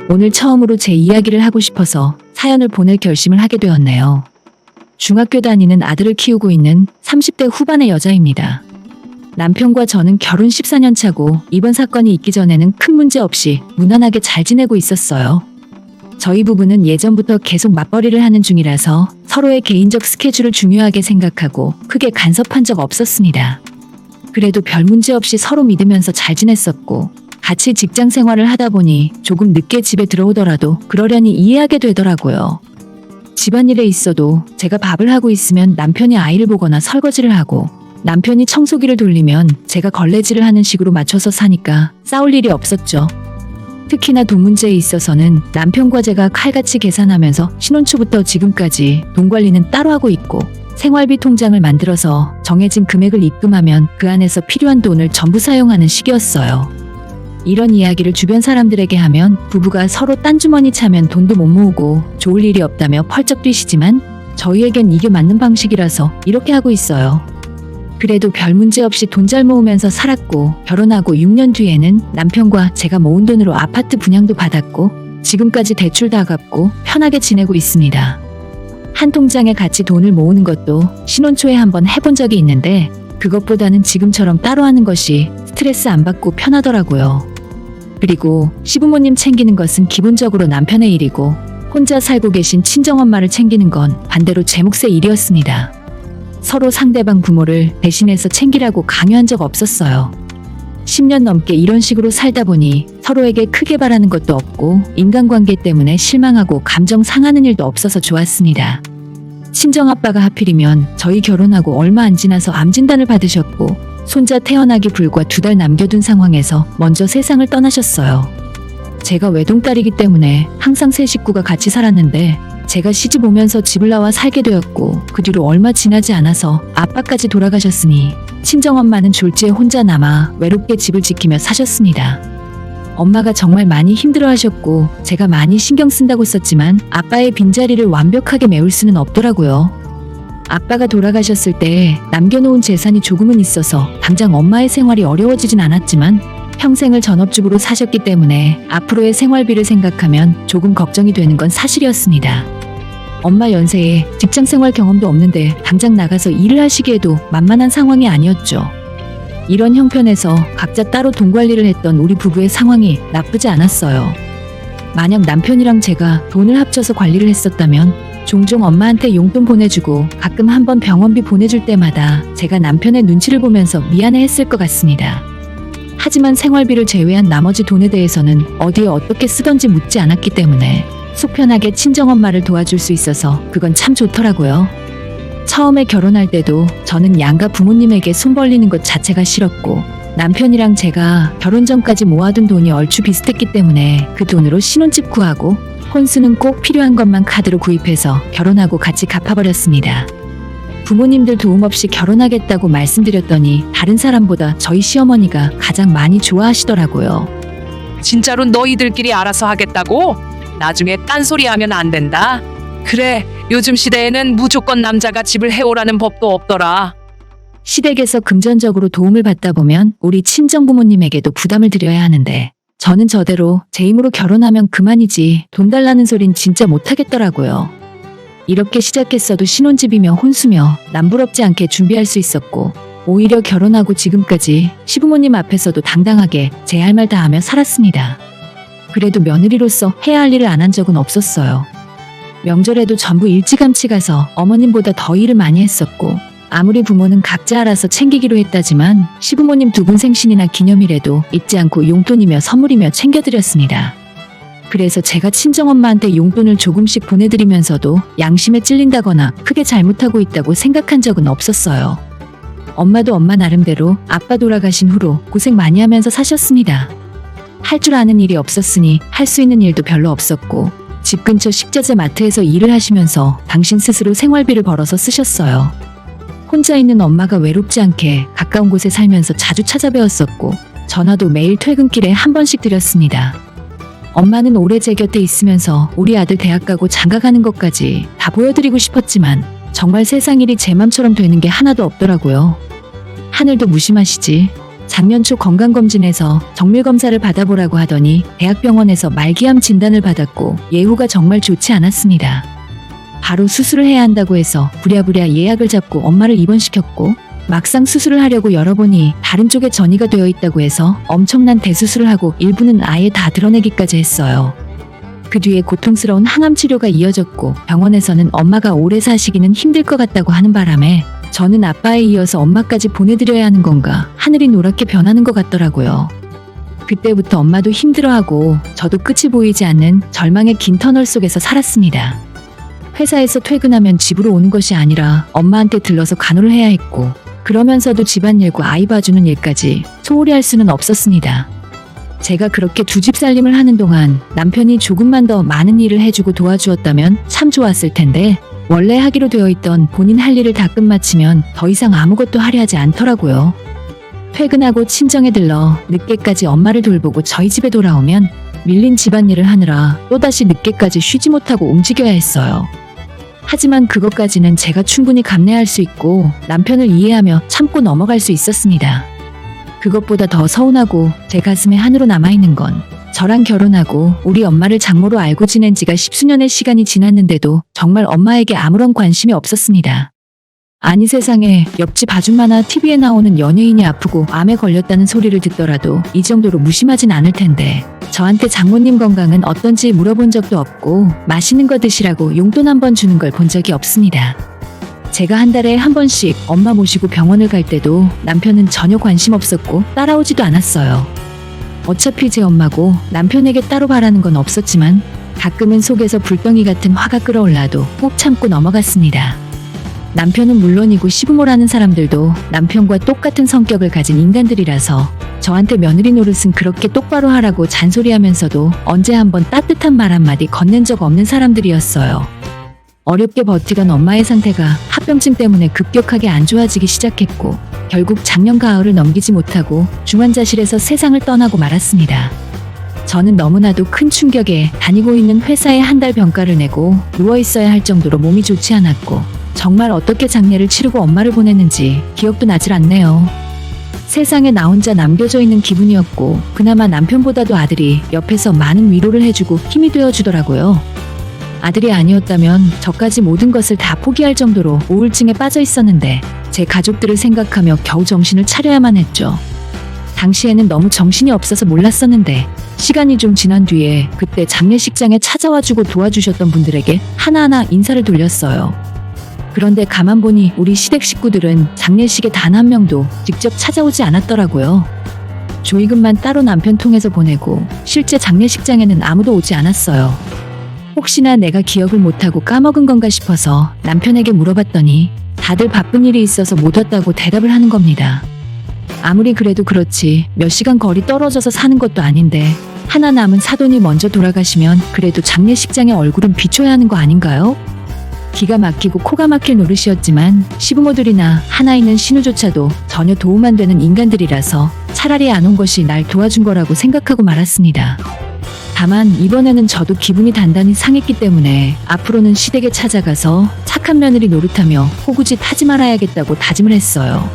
오늘 처음으로 제 이야기를 하고 싶어서 사연을 보낼 결심을 하게 되었네요. 중학교 다니는 아들을 키우고 있는 30대 후반의 여자입니다. 남편과 저는 결혼 14년 차고 이번 사건이 있기 전에는 큰 문제 없이 무난하게 잘 지내고 있었어요. 저희 부부는 예전부터 계속 맞벌이를 하는 중이라서 서로의 개인적 스케줄을 중요하게 생각하고 크게 간섭한 적 없었습니다. 그래도 별 문제 없이 서로 믿으면서 잘 지냈었고 같이 직장 생활을 하다 보니 조금 늦게 집에 들어오더라도 그러려니 이해하게 되더라고요. 집안일에 있어도 제가 밥을 하고 있으면 남편이 아이를 보거나 설거지를 하고 남편이 청소기를 돌리면 제가 걸레질을 하는 식으로 맞춰서 사니까 싸울 일이 없었죠. 특히나 돈 문제에 있어서는 남편과 제가 칼같이 계산하면서 신혼 초부터 지금까지 돈 관리는 따로 하고 있고 생활비 통장을 만들어서 정해진 금액을 입금하면 그 안에서 필요한 돈을 전부 사용하는 시기였어요. 이런 이야기를 주변 사람들에게 하면 부부가 서로 딴 주머니 차면 돈도 못 모으고 좋을 일이 없다며 펄쩍 뛰시지만 저희에겐 이게 맞는 방식이라서 이렇게 하고 있어요. 그래도 별 문제 없이 돈 잘 모으면서 살았고 결혼하고 6년 뒤에는 남편과 제가 모은 돈으로 아파트 분양도 받았고 지금까지 대출 다 갚고 편하게 지내고 있습니다. 한 통장에 같이 돈을 모으는 것도 신혼 초에 한번 해본 적이 있는데 그것보다는 지금처럼 따로 하는 것이 스트레스 안 받고 편하더라고요. 그리고 시부모님 챙기는 것은 기본적으로 남편의 일이고 혼자 살고 계신 친정엄마를 챙기는 건 반대로 제 몫의 일이었습니다. 서로 상대방 부모를 대신해서 챙기라고 강요한 적 없었어요. 10년 넘게 이런 식으로 살다 보니 서로에게 크게 바라는 것도 없고 인간관계 때문에 실망하고 감정 상하는 일도 없어서 좋았습니다. 친정아빠가 하필이면 저희 결혼하고 얼마 안 지나서 암 진단을 받으셨고 손자 태어나기 불과 2달 남겨둔 상황에서 먼저 세상을 떠나셨어요. 제가 외동딸이기 때문에 항상 세 식구가 같이 살았는데 제가 시집 오면서 집을 나와 살게 되었고 그 뒤로 얼마 지나지 않아서 아빠까지 돌아가셨으니 친정엄마는 졸지에 혼자 남아 외롭게 집을 지키며 사셨습니다. 엄마가 정말 많이 힘들어하셨고 제가 많이 신경 쓴다고 썼지만 아빠의 빈자리를 완벽하게 메울 수는 없더라고요. 아빠가 돌아가셨을 때 남겨놓은 재산이 조금은 있어서 당장 엄마의 생활이 어려워지진 않았지만 평생을 전업주부로 사셨기 때문에 앞으로의 생활비를 생각하면 조금 걱정이 되는 건 사실이었습니다. 엄마 연세에 직장생활 경험도 없는데 당장 나가서 일을 하시기에도 만만한 상황이 아니었죠. 이런 형편에서 각자 따로 돈 관리를 했던 우리 부부의 상황이 나쁘지 않았어요. 만약 남편이랑 제가 돈을 합쳐서 관리를 했었다면 종종 엄마한테 용돈 보내주고 가끔 한번 병원비 보내줄 때마다 제가 남편의 눈치를 보면서 미안해했을 것 같습니다. 하지만 생활비를 제외한 나머지 돈에 대해서는 어디에 어떻게 쓰던지 묻지 않았기 때문에 속 편하게 친정엄마를 도와줄 수 있어서 그건 참 좋더라고요. 처음에 결혼할 때도 저는 양가 부모님에게 손 벌리는 것 자체가 싫었고 남편이랑 제가 결혼 전까지 모아둔 돈이 얼추 비슷했기 때문에 그 돈으로 신혼집 구하고 혼수는 꼭 필요한 것만 카드로 구입해서 결혼하고 같이 갚아버렸습니다. 부모님들 도움 없이 결혼하겠다고 말씀드렸더니 다른 사람보다 저희 시어머니가 가장 많이 좋아하시더라고요. 진짜로 너희들끼리 알아서 하겠다고? 나중에 딴소리하면 안 된다. 그래, 요즘 시대에는 무조건 남자가 집을 해오라는 법도 없더라. 시댁에서 금전적으로 도움을 받다 보면 우리 친정부모님에게도 부담을 드려야 하는데 저는 저대로 제 힘으로 결혼하면 그만이지 돈 달라는 소린 진짜 못하겠더라고요. 이렇게 시작했어도 신혼집이며 혼수며 남부럽지 않게 준비할 수 있었고 오히려 결혼하고 지금까지 시부모님 앞에서도 당당하게 제 할 말 다 하며 살았습니다. 그래도 며느리로서 해야 할 일을 안 한 적은 없었어요. 명절에도 전부 일찌감치 가서 어머님보다 더 일을 많이 했었고 아무리 부모는 각자 알아서 챙기기로 했다지만 시부모님 두 분 생신이나 기념일에도 잊지 않고 용돈이며 선물이며 챙겨드렸습니다. 그래서 제가 친정엄마한테 용돈을 조금씩 보내드리면서도 양심에 찔린다거나 크게 잘못하고 있다고 생각한 적은 없었어요. 엄마도 엄마 나름대로 아빠 돌아가신 후로 고생 많이 하면서 사셨습니다. 할 줄 아는 일이 없었으니 할 수 있는 일도 별로 없었고 집 근처 식자재 마트에서 일을 하시면서 당신 스스로 생활비를 벌어서 쓰셨어요. 혼자 있는 엄마가 외롭지 않게 가까운 곳에 살면서 자주 찾아뵈었었고 전화도 매일 퇴근길에 한 번씩 드렸습니다. 엄마는 오래 제 곁에 있으면서 우리 아들 대학 가고 장가 가는 것까지 다 보여드리고 싶었지만 정말 세상 일이 제 맘처럼 되는 게 하나도 없더라고요. 하늘도 무심하시지. 작년 초 건강검진에서 정밀검사를 받아보라고 하더니 대학병원에서 말기암 진단을 받았고 예후가 정말 좋지 않았습니다. 바로 수술을 해야 한다고 해서 부랴부랴 예약을 잡고 엄마를 입원시켰고 막상 수술을 하려고 열어보니 다른 쪽에 전이가 되어 있다고 해서 엄청난 대수술을 하고 일부는 아예 다 드러내기까지 했어요. 그 뒤에 고통스러운 항암 치료가 이어졌고 병원에서는 엄마가 오래 사시기는 힘들 것 같다고 하는 바람에 저는 아빠에 이어서 엄마까지 보내드려야 하는 건가 하늘이 노랗게 변하는 것 같더라고요. 그때부터 엄마도 힘들어하고 저도 끝이 보이지 않는 절망의 긴 터널 속에서 살았습니다. 회사에서 퇴근하면 집으로 오는 것이 아니라 엄마한테 들러서 간호를 해야 했고 그러면서도 집안일과 아이 봐주는 일까지 소홀히 할 수는 없었습니다. 제가 그렇게 두 집 살림을 하는 동안 남편이 조금만 더 많은 일을 해주고 도와주었다면 참 좋았을 텐데 원래 하기로 되어 있던 본인 할 일을 다 끝마치면 더 이상 아무것도 하려 하지 않더라고요. 퇴근하고 친정에 들러 늦게까지 엄마를 돌보고 저희 집에 돌아오면 밀린 집안일을 하느라 또다시 늦게까지 쉬지 못하고 움직여야 했어요. 하지만 그것까지는 제가 충분히 감내할 수 있고 남편을 이해하며 참고 넘어갈 수 있었습니다. 그것보다 더 서운하고 제 가슴에 한으로 남아있는 건 저랑 결혼하고 우리 엄마를 장모로 알고 지낸 지가 10수년의 시간이 지났는데도 정말 엄마에게 아무런 관심이 없었습니다. 아니 세상에 옆집 아줌마나 TV에 나오는 연예인이 아프고 암에 걸렸다는 소리를 듣더라도 이 정도로 무심하진 않을 텐데 저한테 장모님 건강은 어떤지 물어본 적도 없고 맛있는 거 드시라고 용돈 한 번 주는 걸 본 적이 없습니다. 제가 한 달에 한 번씩 엄마 모시고 병원을 갈 때도 남편은 전혀 관심 없었고 따라오지도 않았어요. 어차피 제 엄마고 남편에게 따로 바라는 건 없었지만 가끔은 속에서 불덩이 같은 화가 끓어올라도 꼭 참고 넘어갔습니다. 남편은 물론이고 시부모라는 사람들도 남편과 똑같은 성격을 가진 인간들이라서 저한테 며느리 노릇은 그렇게 똑바로 하라고 잔소리하면서도 언제 한번 따뜻한 말 한마디 건넨 적 없는 사람들이었어요. 어렵게 버티던 엄마의 상태가 합병증 때문에 급격하게 안 좋아지기 시작했고 결국 작년 가을을 넘기지 못하고 중환자실에서 세상을 떠나고 말았습니다. 저는 너무나도 큰 충격에 다니고 있는 회사에 한 달 병가를 내고 누워있어야 할 정도로 몸이 좋지 않았고 정말 어떻게 장례를 치르고 엄마를 보냈는지 기억도 나질 않네요. 세상에 나 혼자 남겨져 있는 기분이었고 그나마 남편보다도 아들이 옆에서 많은 위로를 해주고 힘이 되어주더라고요. 아들이 아니었다면 저까지 모든 것을 다 포기할 정도로 우울증에 빠져 있었는데 제 가족들을 생각하며 겨우 정신을 차려야만 했죠. 당시에는 너무 정신이 없어서 몰랐었는데 시간이 좀 지난 뒤에 그때 장례식장에 찾아와주고 도와주셨던 분들에게 하나하나 인사를 돌렸어요. 그런데 가만 보니 우리 시댁 식구들은 장례식에 단 한 명도 직접 찾아오지 않았더라고요. 조의금만 따로 남편 통해서 보내고 실제 장례식장에는 아무도 오지 않았어요. 혹시나 내가 기억을 못하고 까먹은 건가 싶어서 남편에게 물어봤더니 다들 바쁜 일이 있어서 못 왔다고 대답을 하는 겁니다. 아무리 그래도 그렇지 몇 시간 거리 떨어져서 사는 것도 아닌데 하나 남은 사돈이 먼저 돌아가시면 그래도 장례식장의 얼굴은 비춰야 하는 거 아닌가요? 기가 막히고 코가 막힐 노릇이었지만 시부모들이나 하나 있는 신우조차도 전혀 도움 안 되는 인간들이라서 차라리 안 온 것이 날 도와준 거라고 생각하고 말았습니다. 다만 이번에는 저도 기분이 단단히 상했기 때문에 앞으로는 시댁에 찾아가서 착한 며느리 노릇하며 호구짓 하지 말아야겠다고 다짐을 했어요.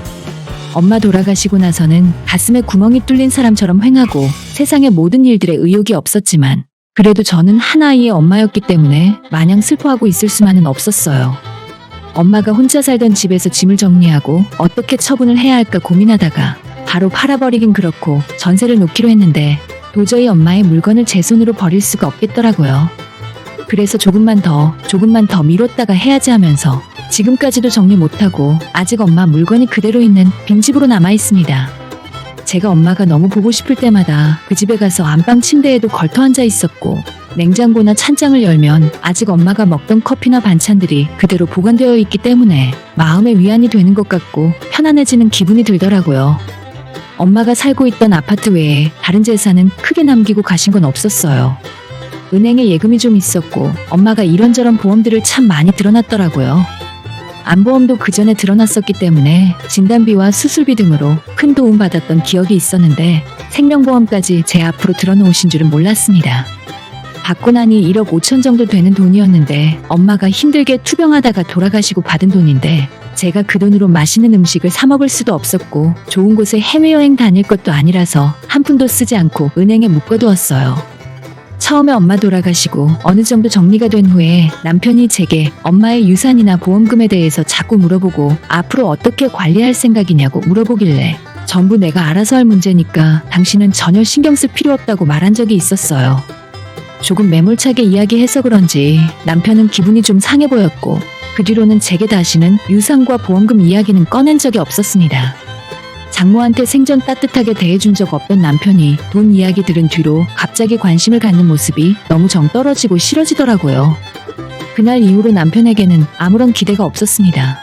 엄마 돌아가시고 나서는 가슴에 구멍이 뚫린 사람처럼 횡하고 세상의 모든 일들에 의욕이 없었지만 그래도 저는 한 아이의 엄마였기 때문에 마냥 슬퍼하고 있을 수만은 없었어요. 엄마가 혼자 살던 집에서 짐을 정리하고 어떻게 처분을 해야 할까 고민하다가 바로 팔아버리긴 그렇고 전세를 놓기로 했는데 도저히 엄마의 물건을 제 손으로 버릴 수가 없겠더라고요. 그래서 조금만 더 미뤘다가 해야지 하면서 지금까지도 정리 못하고 아직 엄마 물건이 그대로 있는 빈집으로 남아있습니다. 제가 엄마가 너무 보고 싶을 때마다 그 집에 가서 안방 침대에도 걸터 앉아 있었고 냉장고나 찬장을 열면 아직 엄마가 먹던 커피나 반찬들이 그대로 보관되어 있기 때문에 마음의 위안이 되는 것 같고 편안해지는 기분이 들더라고요. 엄마가 살고 있던 아파트 외에 다른 재산은 크게 남기고 가신 건 없었어요. 은행에 예금이 좀 있었고 엄마가 이런저런 보험들을 참 많이 들어놨더라고요. 암보험도 그 전에 들어놨었기 때문에 진단비와 수술비 등으로 큰 도움 받았던 기억이 있었는데 생명보험까지 제 앞으로 들어놓으신 줄은 몰랐습니다. 받고 나니 1억 5천 정도 되는 돈이었는데 엄마가 힘들게 투병하다가 돌아가시고 받은 돈인데 제가 그 돈으로 맛있는 음식을 사 먹을 수도 없었고 좋은 곳에 해외여행 다닐 것도 아니라서 한 푼도 쓰지 않고 은행에 묶어두었어요. 처음에 엄마 돌아가시고 어느 정도 정리가 된 후에 남편이 제게 엄마의 유산이나 보험금에 대해서 자꾸 물어보고 앞으로 어떻게 관리할 생각이냐고 물어보길래 전부 내가 알아서 할 문제니까 당신은 전혀 신경 쓸 필요 없다고 말한 적이 있었어요. 조금 매몰차게 이야기해서 그런지 남편은 기분이 좀 상해 보였고 그 뒤로는 제게 다시는 유산과 보험금 이야기는 꺼낸 적이 없었습니다. 장모한테 생전 따뜻하게 대해준 적 없던 남편이 돈 이야기 들은 뒤로 갑자기 관심을 갖는 모습이 너무 정 떨어지고 싫어지더라고요. 그날 이후로 남편에게는 아무런 기대가 없었습니다.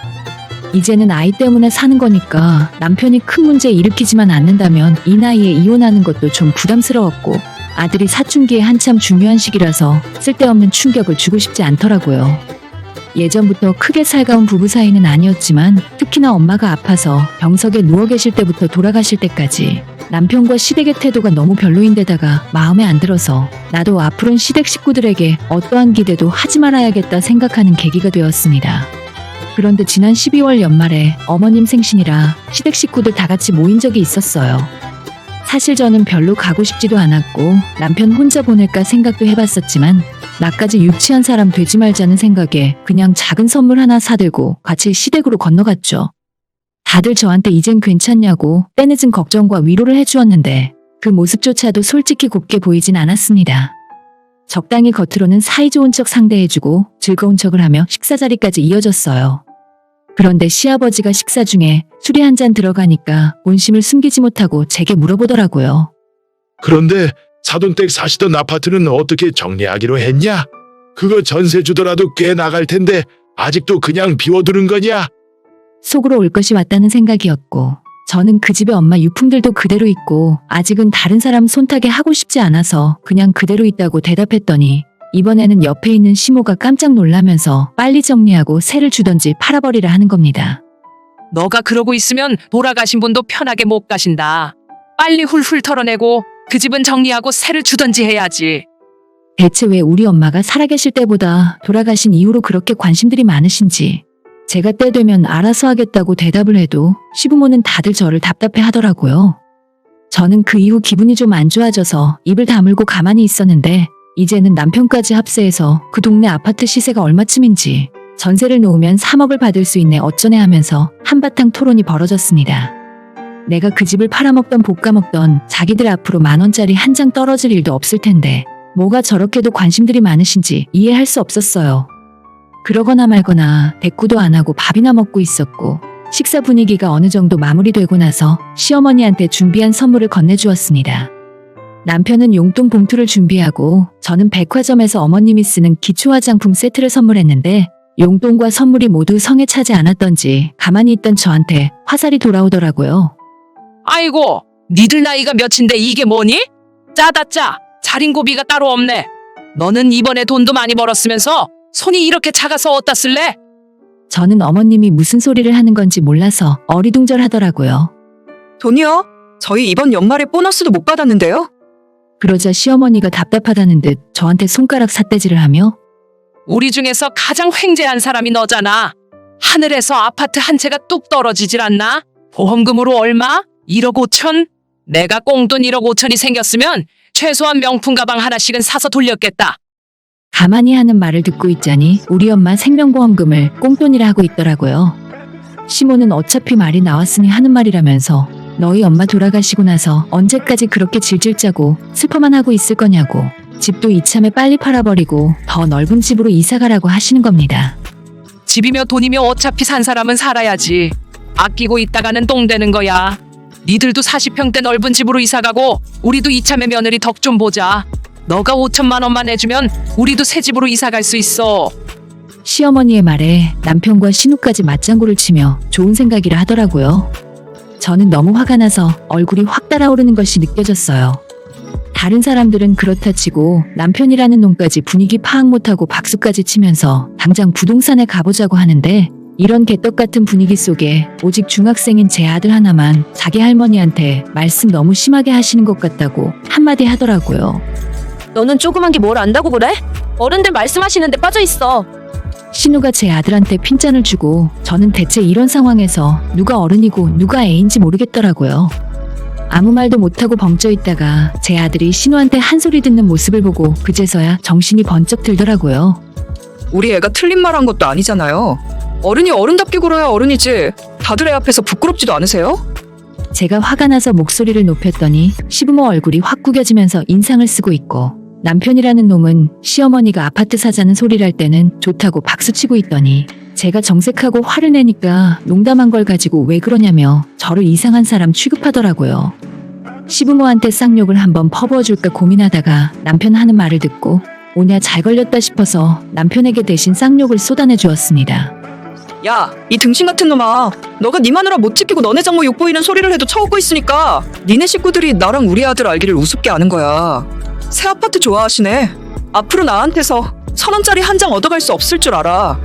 이제는 아이 때문에 사는 거니까 남편이 큰 문제 일으키지만 않는다면 이 나이에 이혼하는 것도 좀 부담스러웠고 아들이 사춘기에 한참 중요한 시기라서 쓸데없는 충격을 주고 싶지 않더라고요. 예전부터 크게 살가운 부부 사이는 아니었지만 특히나 엄마가 아파서 병석에 누워 계실 때부터 돌아가실 때까지 남편과 시댁의 태도가 너무 별로인데다가 마음에 안 들어서 나도 앞으로는 시댁 식구들에게 어떠한 기대도 하지 말아야겠다 생각하는 계기가 되었습니다. 그런데 지난 12월 연말에 어머님 생신이라 시댁 식구들 다 같이 모인 적이 있었어요. 사실 저는 별로 가고 싶지도 않았고 남편 혼자 보낼까 생각도 해봤었지만 나까지 유치한 사람 되지 말자는 생각에 그냥 작은 선물 하나 사들고 같이 시댁으로 건너갔죠. 다들 저한테 이젠 괜찮냐고 때늦은 걱정과 위로를 해주었는데 그 모습조차도 솔직히 곱게 보이진 않았습니다. 적당히 겉으로는 사이좋은 척 상대해주고 즐거운 척을 하며 식사 자리까지 이어졌어요. 그런데 시아버지가 식사 중에 술이 한 잔 들어가니까 본심을 숨기지 못하고 제게 물어보더라고요. 그런데 사돈댁 사시던 아파트는 어떻게 정리하기로 했냐? 그거 전세 주더라도 꽤 나갈 텐데 아직도 그냥 비워두는 거냐? 속으로 올 것이 왔다는 생각이었고 저는 그 집에 엄마 유품들도 그대로 있고 아직은 다른 사람 손타게 하고 싶지 않아서 그냥 그대로 있다고 대답했더니 이번에는 옆에 있는 시모가 깜짝 놀라면서 빨리 정리하고 세를 주던지 팔아버리라 하는 겁니다. 너가 그러고 있으면 돌아가신 분도 편하게 못 가신다. 빨리 훌훌 털어내고 그 집은 정리하고 세를 주던지 해야지. 대체 왜 우리 엄마가 살아계실 때보다 돌아가신 이후로 그렇게 관심들이 많으신지 제가 때 되면 알아서 하겠다고 대답을 해도 시부모는 다들 저를 답답해 하더라고요. 저는 그 이후 기분이 좀 안 좋아져서 입을 다물고 가만히 있었는데 이제는 남편까지 합세해서 그 동네 아파트 시세가 얼마쯤인지 전세를 놓으면 3억을 받을 수 있네 어쩌네 하면서 한바탕 토론이 벌어졌습니다. 내가 그 집을 팔아먹던 볶아먹던 자기들 앞으로 10,000원짜리 한 장 떨어질 일도 없을 텐데 뭐가 저렇게도 관심들이 많으신지 이해할 수 없었어요. 그러거나 말거나 대꾸도 안 하고 밥이나 먹고 있었고 식사 분위기가 어느 정도 마무리되고 나서 시어머니한테 준비한 선물을 건네주었습니다. 남편은 용돈 봉투를 준비하고 저는 백화점에서 어머님이 쓰는 기초 화장품 세트를 선물했는데 용돈과 선물이 모두 성에 차지 않았던지 가만히 있던 저한테 화살이 돌아오더라고요. 아이고, 니들 나이가 몇인데 이게 뭐니? 짜다 짜. 자린고비가 따로 없네. 너는 이번에 돈도 많이 벌었으면서 손이 이렇게 작아서 어디다 쓸래? 저는 어머님이 무슨 소리를 하는 건지 몰라서 어리둥절하더라고요. 돈이요? 저희 이번 연말에 보너스도 못 받았는데요? 그러자 시어머니가 답답하다는 듯 저한테 손가락 삿대질을 하며 우리 중에서 가장 횡재한 사람이 너잖아. 하늘에서 아파트 한 채가 뚝 떨어지질 않나? 보험금으로 얼마? 1억 5천? 내가 꽁돈 1억 5천이 생겼으면 최소한 명품 가방 하나씩은 사서 돌렸겠다. 가만히 하는 말을 듣고 있자니 우리 엄마 생명보험금을 꽁돈이라 하고 있더라고요. 시모는 어차피 말이 나왔으니 하는 말이라면서 너희 엄마 돌아가시고 나서 언제까지 그렇게 질질 짜고 슬퍼만 하고 있을 거냐고 집도 이참에 빨리 팔아버리고 더 넓은 집으로 이사가라고 하시는 겁니다. 집이며 돈이며 어차피 산 사람은 살아야지. 아끼고 있다가는 똥 되는 거야. 니들도 40평대 넓은 집으로 이사가고 우리도 이참에 며느리 덕 좀 보자. 너가 5천만 원만 내주면 우리도 새 집으로 이사갈 수 있어. 시어머니의 말에 남편과 신우까지 맞장구를 치며 좋은 생각이라 하더라고요. 저는 너무 화가 나서 얼굴이 확 달아오르는 것이 느껴졌어요. 다른 사람들은 그렇다 치고 남편이라는 놈까지 분위기 파악 못하고 박수까지 치면서 당장 부동산에 가보자고 하는데 이런 개떡 같은 분위기 속에 오직 중학생인 제 아들 하나만 자기 할머니한테 말씀 너무 심하게 하시는 것 같다고 한마디 하더라고요. 너는 조그만 게 뭘 안다고 그래? 어른들 말씀하시는데 빠져있어. 신우가 제 아들한테 핀잔을 주고 저는 대체 이런 상황에서 누가 어른이고 누가 애인지 모르겠더라고요. 아무 말도 못하고 벙쪄 있다가 제 아들이 신우한테 한 소리 듣는 모습을 보고 그제서야 정신이 번쩍 들더라고요. 우리 애가 틀린 말 한 것도 아니잖아요. 어른이 어른답게 굴어야 어른이지. 다들 애 앞에서 부끄럽지도 않으세요? 제가 화가 나서 목소리를 높였더니 시부모 얼굴이 확 구겨지면서 인상을 쓰고 있고 남편이라는 놈은 시어머니가 아파트 사자는 소리를 할 때는 좋다고 박수치고 있더니 제가 정색하고 화를 내니까 농담한 걸 가지고 왜 그러냐며 저를 이상한 사람 취급하더라고요. 시부모한테 쌍욕을 한번 퍼부어줄까 고민하다가 남편 하는 말을 듣고 오냐 잘 걸렸다 싶어서 남편에게 대신 쌍욕을 쏟아내 주었습니다. 야, 이 등신 같은 놈아. 너가 네 마누라 못 지키고 너네 장모 욕보이는 소리를 해도 쳐오고 있으니까 니네 식구들이 나랑 우리 아들 알기를 우습게 아는 거야. 새 아파트 좋아하시네. 앞으로 나한테서 1,000원짜리 한 장 얻어갈 수 없을 줄 알아.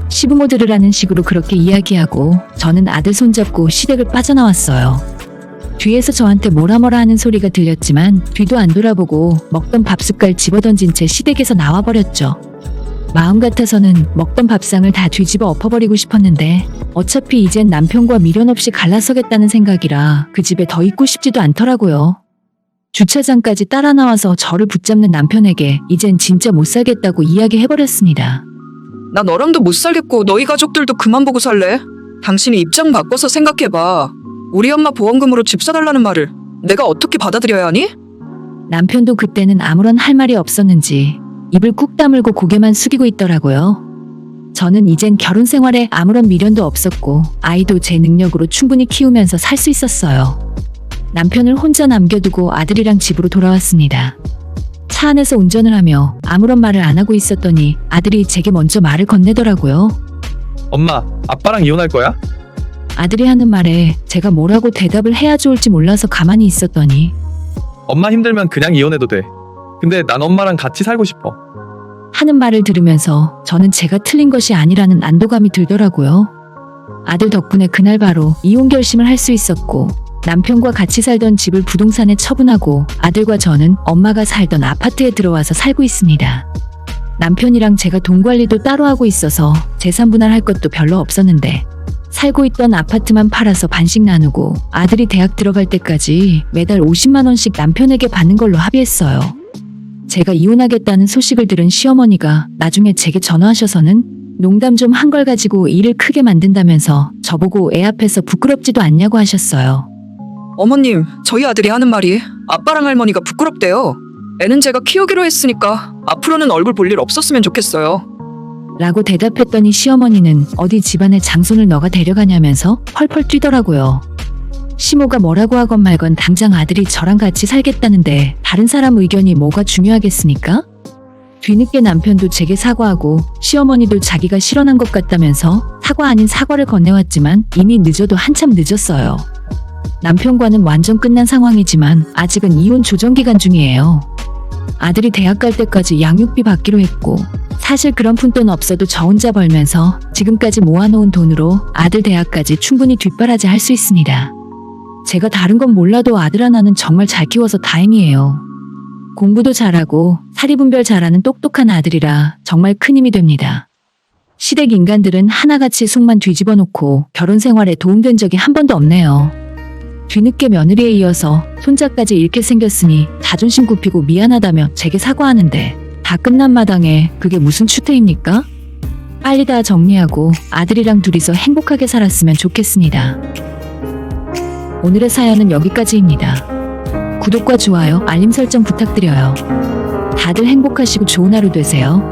시부모들이라는 식으로 그렇게 이야기하고 저는 아들 손잡고 시댁을 빠져나왔어요. 뒤에서 저한테 뭐라 하는 소리가 들렸지만 뒤도 안 돌아보고 먹던 밥숟갈 집어던진 채 시댁에서 나와버렸죠. 마음 같아서는 먹던 밥상을 다 뒤집어 엎어버리고 싶었는데 어차피 이젠 남편과 미련 없이 갈라서겠다는 생각이라 그 집에 더 있고 싶지도 않더라고요. 주차장까지 따라 나와서 저를 붙잡는 남편에게 이젠 진짜 못 살겠다고 이야기해버렸습니다. 나 너랑도 못 살겠고 너희 가족들도 그만 보고 살래? 당신이 입장 바꿔서 생각해봐. 우리 엄마 보험금으로 집 사달라는 말을 내가 어떻게 받아들여야 하니? 남편도 그때는 아무런 할 말이 없었는지 입을 꾹 다물고 고개만 숙이고 있더라고요. 저는 이젠 결혼 생활에 아무런 미련도 없었고 아이도 제 능력으로 충분히 키우면서 살 수 있었어요. 남편을 혼자 남겨두고 아들이랑 집으로 돌아왔습니다. 차 안에서 운전을 하며 아무런 말을 안 하고 있었더니 아들이 제게 먼저 말을 건네더라고요. 엄마, 아빠랑 이혼할 거야? 아들이 하는 말에 제가 뭐라고 대답을 해야 좋을지 몰라서 가만히 있었더니 엄마 힘들면 그냥 이혼해도 돼. 근데 난 엄마랑 같이 살고 싶어. 하는 말을 들으면서 저는 제가 틀린 것이 아니라는 안도감이 들더라고요. 아들 덕분에 그날 바로 이혼 결심을 할 수 있었고 남편과 같이 살던 집을 부동산에 처분하고 아들과 저는 엄마가 살던 아파트에 들어와서 살고 있습니다. 남편이랑 제가 돈 관리도 따로 하고 있어서 재산 분할할 것도 별로 없었는데 살고 있던 아파트만 팔아서 반씩 나누고 아들이 대학 들어갈 때까지 매달 50만 원씩 남편에게 받는 걸로 합의했어요. 제가 이혼하겠다는 소식을 들은 시어머니가 나중에 제게 전화하셔서는 농담 좀 한 걸 가지고 일을 크게 만든다면서 저보고 애 앞에서 부끄럽지도 않냐고 하셨어요. 어머님, 저희 아들이 하는 말이 아빠랑 할머니가 부끄럽대요. 애는 제가 키우기로 했으니까 앞으로는 얼굴 볼 일 없었으면 좋겠어요. 라고 대답했더니 시어머니는 어디 집안에 장손을 너가 데려가냐면서 펄펄 뛰더라고요. 시모가 뭐라고 하건 말건 당장 아들이 저랑 같이 살겠다는데 다른 사람 의견이 뭐가 중요하겠습니까? 뒤늦게 남편도 제게 사과하고 시어머니도 자기가 실언한 것 같다면서 사과 아닌 사과를 건네왔지만 이미 늦어도 한참 늦었어요. 남편과는 완전 끝난 상황이지만 아직은 이혼 조정 기간 중이에요. 아들이 대학 갈 때까지 양육비 받기로 했고 사실 그런 푼돈 없어도 저 혼자 벌면서 지금까지 모아놓은 돈으로 아들 대학까지 충분히 뒷바라지 할 수 있습니다. 제가 다른 건 몰라도 아들 하나는 정말 잘 키워서 다행이에요. 공부도 잘하고 사리분별 잘하는 똑똑한 아들이라 정말 큰 힘이 됩니다. 시댁 인간들은 하나같이 속만 뒤집어 놓고 결혼 생활에 도움된 적이 한 번도 없네요. 뒤늦게 며느리에 이어서 손자까지 잃게 생겼으니 자존심 굽히고 미안하다며 제게 사과하는데 다 끝난 마당에 그게 무슨 추태입니까? 빨리 다 정리하고 아들이랑 둘이서 행복하게 살았으면 좋겠습니다. 오늘의 사연은 여기까지입니다. 구독과 좋아요, 알림 설정 부탁드려요. 다들 행복하시고 좋은 하루 되세요.